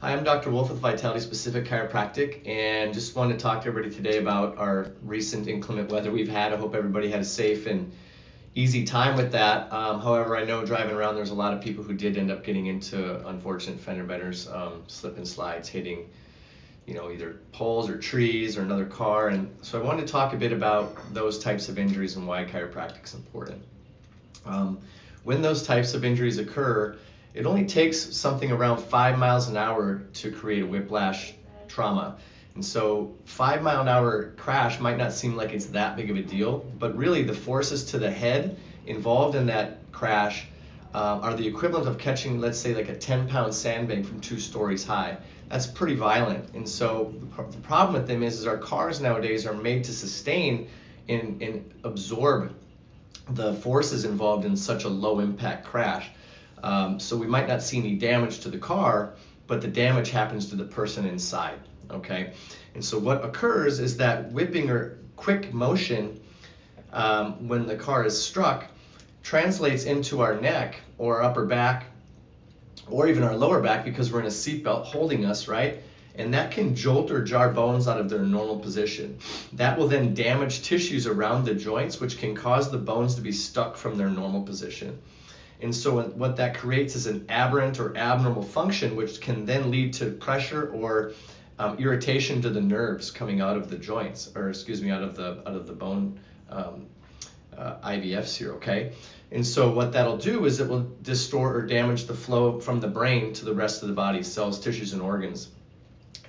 Hi, I'm Dr. Wolff with Vitality Specific Chiropractic, and just wanted to talk to everybody today about our recent inclement weather we've had. I hope everybody had a safe and easy time with that. However, I know driving around there's a lot of people who did end up getting into unfortunate fender benders, slip and slides, hitting either poles or trees or another car. And so I wanted to talk a bit about those types of injuries and why chiropractic is important. When those types of injuries occur, it only takes something around 5 miles an hour to create a whiplash trauma. And so 5 mile an hour crash might not seem like it's that big of a deal, but really the forces to the head involved in that crash are the equivalent of catching, let's say, like a 10-pound sandbag from 2 stories high. That's pretty violent. And so the problem with them is our cars nowadays are made to sustain and absorb the forces involved in such a low impact crash. So we might not see any damage to the car, but the damage happens to the person inside, okay? And so what occurs is that whipping or quick motion when the car is struck translates into our neck or our upper back or even our lower back because we're in a seatbelt holding us, right? And that can jolt or jar bones out of their normal position. That will then damage tissues around the joints, which can cause the bones to be stuck from their normal position. And so what that creates is an aberrant or abnormal function, which can then lead to pressure or irritation to the nerves coming out of the joints, or out of the bone IVFs here, okay? And so what that'll do is it will distort or damage the flow from the brain to the rest of the body, cells, tissues, and organs,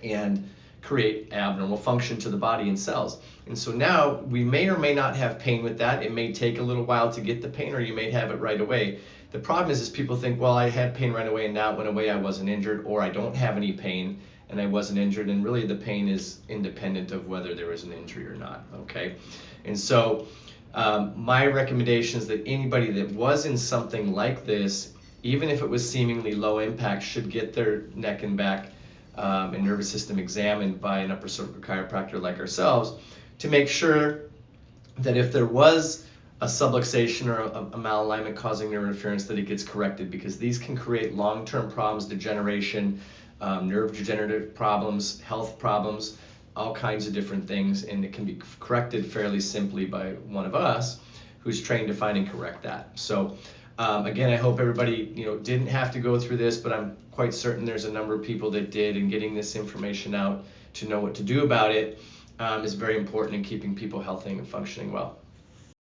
and create abnormal function to the body and cells. And so now we may or may not have pain with that. It may take a little while to get the pain, or you may have it right away. The problem is people think, well, I had pain right away and now it went away, I wasn't injured, or I don't have any pain and I wasn't injured. And really the pain is independent of whether there was an injury or not, okay? And so my recommendation is that anybody that was in something like this, even if it was seemingly low impact, should get their neck and back and nervous system examined by an upper cervical chiropractor like ourselves to make sure that if there was a subluxation or a malalignment causing nerve interference, that it gets corrected, because these can create long-term problems, degeneration, nerve degenerative problems, health problems, all kinds of different things, and it can be corrected fairly simply by one of us who's trained to find and correct that. So again, I hope everybody didn't have to go through this, but I'm quite certain there's a number of people that did, and getting this information out to know what to do about it is very important in keeping people healthy and functioning well.